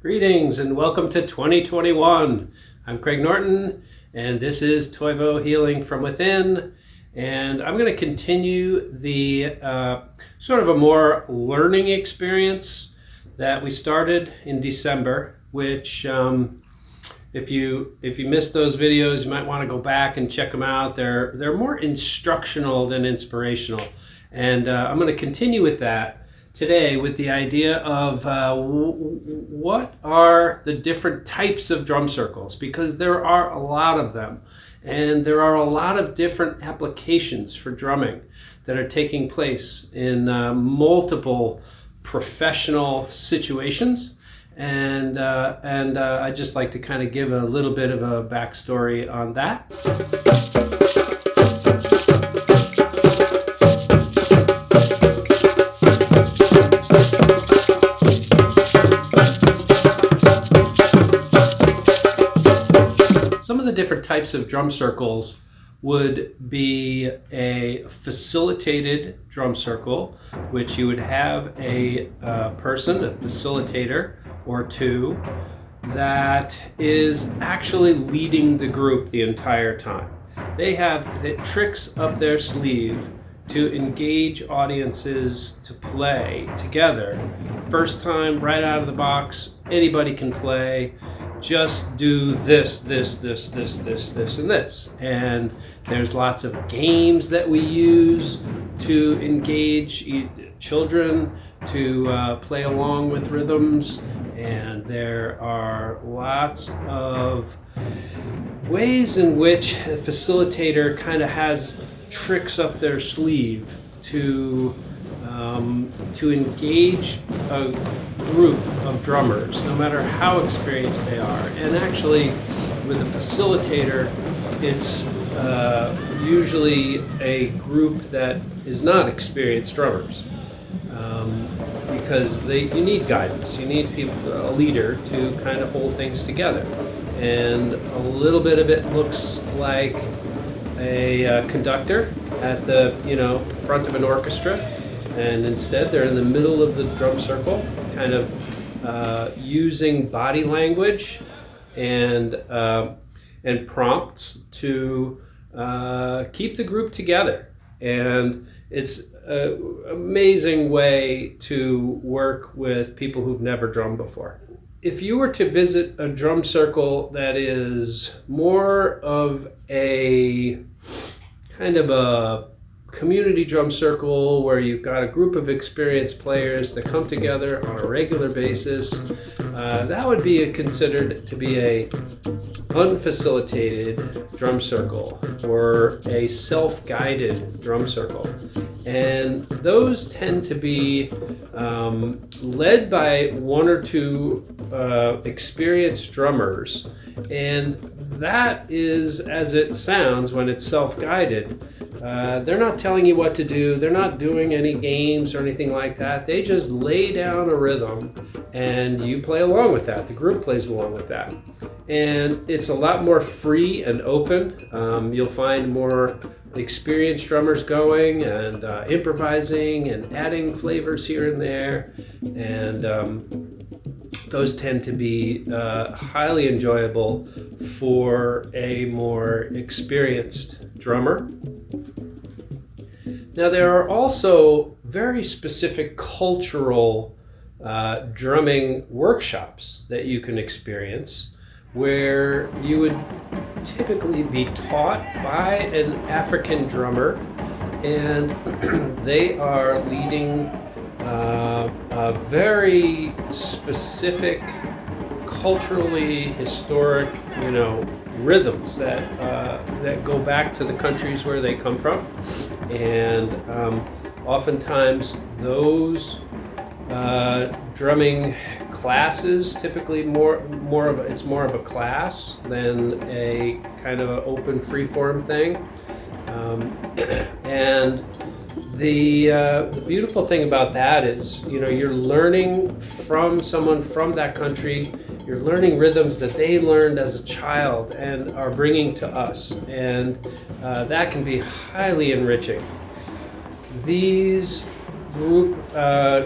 Greetings and welcome to 2021. I'm Craig Norton and this is Toivo Healing from Within, and I'm going to continue the sort of a more learning experience that we started in December, which if you missed those videos, you might want to go back and check them out. They're more instructional than inspirational, and I'm going to continue with that today with the idea of what are the different types of drum circles, because there are a lot of them and there are a lot of different applications for drumming that are taking place in multiple professional situations, and I'd just like to kind of give a little bit of a backstory on that. Different types of drum circles would be a facilitated drum circle, which you would have a person, a facilitator or two, that is actually leading the group the entire time. They have the tricks up their sleeve to engage audiences to play together. First time, right out of the box, anybody can play. Just do this, and this. And there's lots of games that we use to engage children to play along with rhythms. And there are lots of ways in which a facilitator kind of has tricks up their sleeve to engage a group of drummers, no matter how experienced they are. And actually, with a facilitator, it's usually a group that is not experienced drummers, because you need guidance. You need a leader to kind of hold things together. And a little bit of it looks like a conductor at the front of an orchestra, and instead they're in the middle of the drum circle, kind of using body language and prompts to keep the group together. And it's an amazing way to work with people who've never drummed before. If you were to visit a drum circle that is more of a kind of a community drum circle where you've got a group of experienced players that come together on a regular basis, that would be considered to be a unfacilitated drum circle or a self-guided drum circle. And those tend to be led by one or two experienced drummers. And that is, as it sounds when it's self-guided, they're not telling you what to do. They're not doing any games or anything like that. They just lay down a rhythm and you play along with that. The group plays along with that. And it's a lot more free and open. You'll find more experienced drummers going and improvising and adding flavors here and there. And those tend to be highly enjoyable for a more experienced drummer. Now, there are also very specific cultural drumming workshops that you can experience where you would typically be taught by an African drummer, and they are leading a very specific, culturally historic, rhythms that go back to the countries where they come from, and oftentimes those drumming classes, typically it's more of a class than a kind of an open free-form thing. And the beautiful thing about that is, you're learning from someone from that country. You're learning rhythms that they learned as a child and are bringing to us, and that can be highly enriching. These group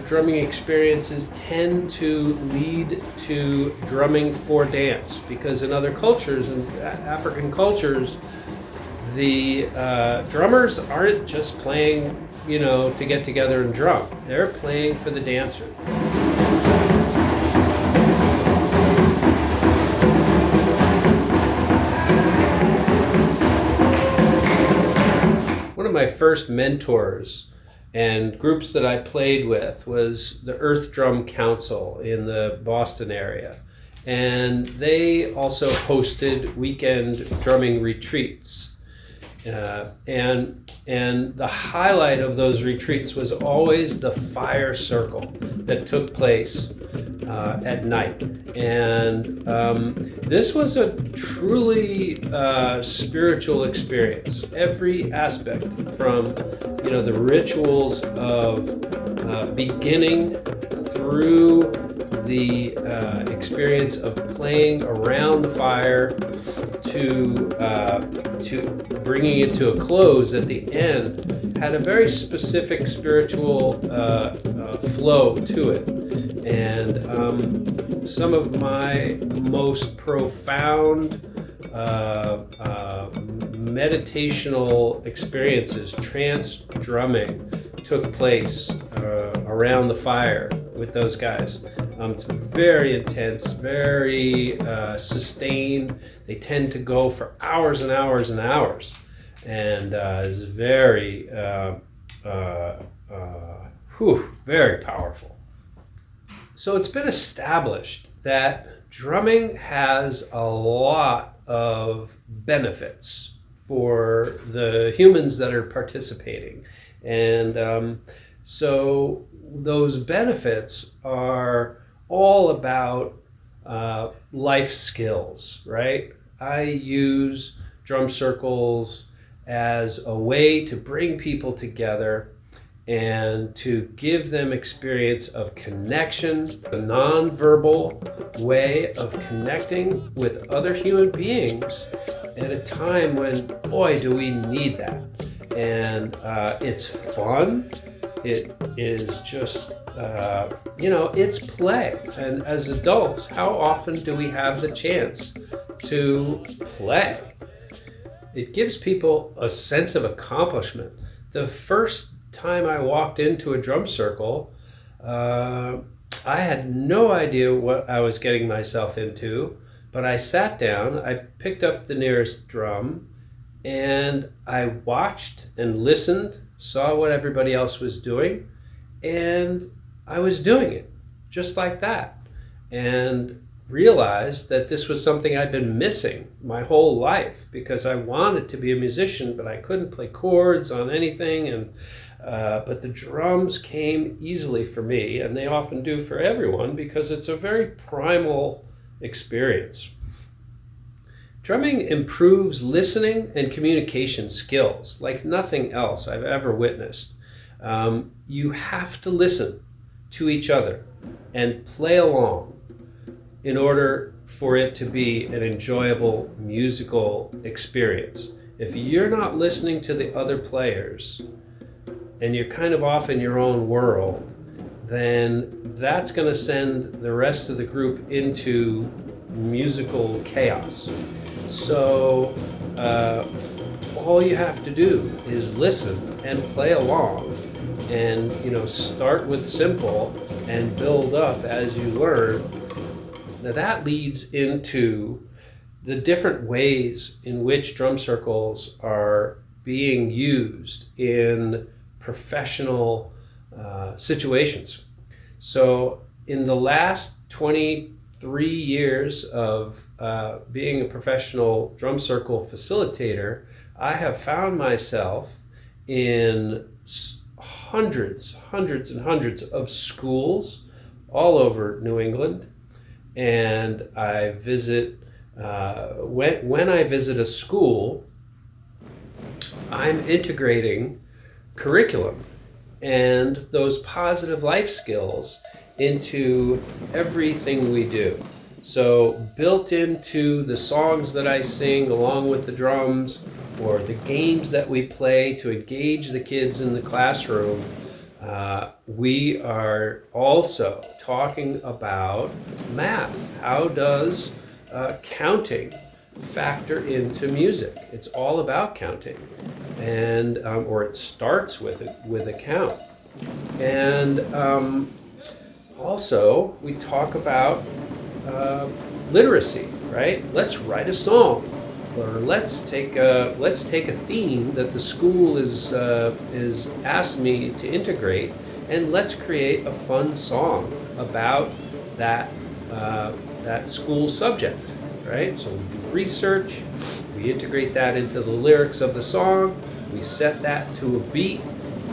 drumming experiences tend to lead to drumming for dance, because in other cultures, in African cultures, the drummers aren't just playing, to get together and drum. They're playing for the dancer. One of my first mentors and groups that I played with was the Earth Drum Council in the Boston area. And they also hosted weekend drumming retreats. And the highlight of those retreats was always the fire circle that took place at night. And this was a truly spiritual experience. Every aspect, from the rituals of beginning through the experience of playing around the fire to bringing it to a close at the end, had a very specific spiritual flow to it. And some of my most profound meditational experiences, trance drumming, took place around the fire with those guys. It's very intense, very sustained. They tend to go for hours and hours and hours, and is very, very powerful. So it's been established that drumming has a lot of benefits for the humans that are participating, and so those benefits are all about life skills, right? I use drum circles as a way to bring people together and to give them experience of connection, a nonverbal way of connecting with other human beings at a time when, boy, do we need that. And it's fun. It is just, it's play. And as adults, how often do we have the chance to play? It gives people a sense of accomplishment. The first time I walked into a drum circle, I had no idea what I was getting myself into, but I sat down, I picked up the nearest drum, and I watched and listened, saw what everybody else was doing, and I was doing it just like that, and realized that this was something I'd been missing my whole life, because I wanted to be a musician, but I couldn't play chords on anything, and but the drums came easily for me, and they often do for everyone, because it's a very primal experience. Drumming improves listening and communication skills like nothing else I've ever witnessed. You have to listen to each other and play along in order for it to be an enjoyable musical experience. If you're not listening to the other players and you're kind of off in your own world, then that's going to send the rest of the group into musical chaos. So all you have to do is listen and play along and start with simple and build up as you learn. Now that leads into the different ways in which drum circles are being used in professional situations. So in the last 23 years of being a professional drum circle facilitator, I have found myself in hundreds and hundreds of schools all over New England. And I visit, when I visit a school, I'm integrating curriculum and those positive life skills into everything we do. So built into the songs that I sing along with the drums, or the games that we play to engage the kids in the classroom, we are also talking about math. How does counting factor into music? It's all about counting, and or it starts with a count. And also we talk about literacy, right? Let's write a song, or let's take a theme that the school is asked me to integrate, and let's create a fun song about that school subject, right? So we do research, we integrate that into the lyrics of the song, we set that to a beat,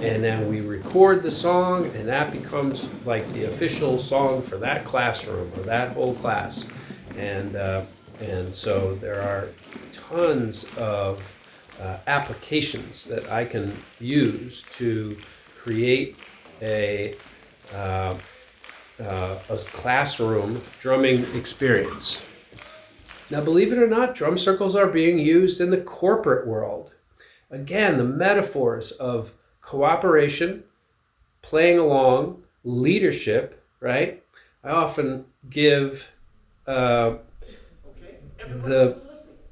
and then we record the song, and that becomes like the official song for that classroom or that whole class. And so there are tons of applications that I can use to create a classroom drumming experience. Now, believe it or not, drum circles are being used in the corporate world. Again, the metaphors of cooperation, playing along, leadership, right? I often give the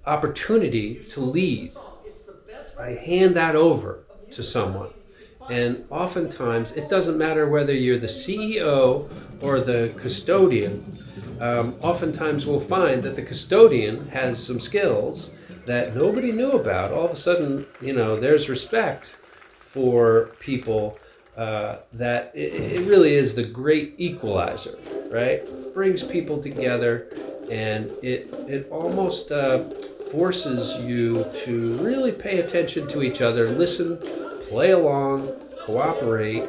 opportunity to lead. I hand that over to someone. And oftentimes, it doesn't matter whether you're the CEO or the custodian. Oftentimes, we'll find that the custodian has some skills that nobody knew about. All of a sudden, there's respect for people, that it really is the great equalizer, right? It brings people together, and it almost forces you to really pay attention to each other, listen, play along, cooperate,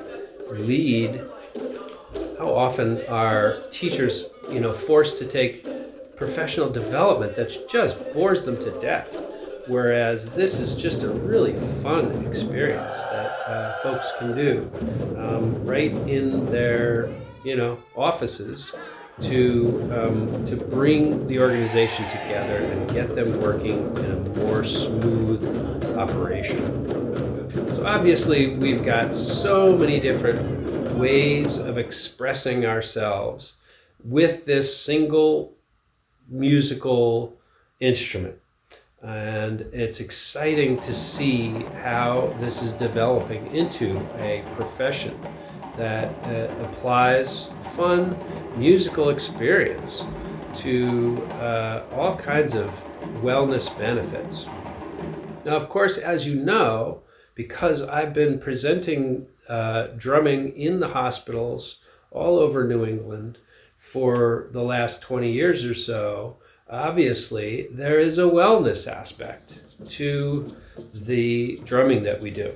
lead. How often are teachers, forced to take professional development that just bores them to death? Whereas this is just a really fun experience that folks can do right in their, offices to bring the organization together and get them working in a more smooth operation. So obviously we've got so many different ways of expressing ourselves with this single musical instrument. And it's exciting to see how this is developing into a profession that applies fun musical experience to all kinds of wellness benefits. Now, of course, as you know, because I've been presenting drumming in the hospitals all over New England for the last 20 years or so, obviously there is a wellness aspect to the drumming that we do.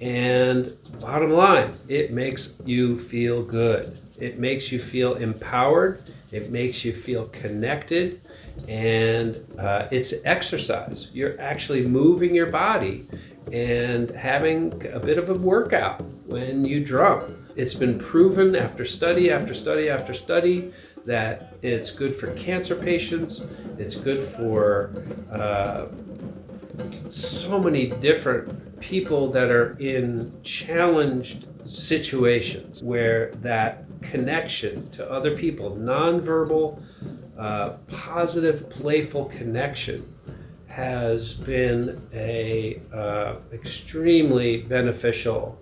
And bottom line, it makes you feel good. It makes you feel empowered. It makes you feel connected. And it's exercise. You're actually moving your body and having a bit of a workout when you drum. It's been proven after study after study after study that it's good for cancer patients. It's good for so many different people that are in challenged situations where that connection to other people, nonverbal, positive, playful connection, has been a extremely beneficial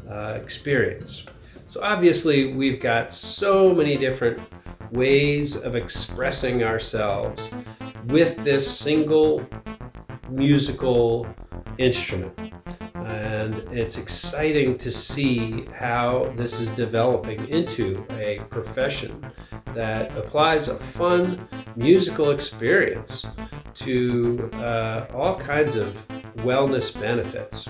experience. So obviously we've got so many different ways of expressing ourselves with this single musical instrument. And it's exciting to see how this is developing into a profession that applies a fun musical experience to all kinds of wellness benefits.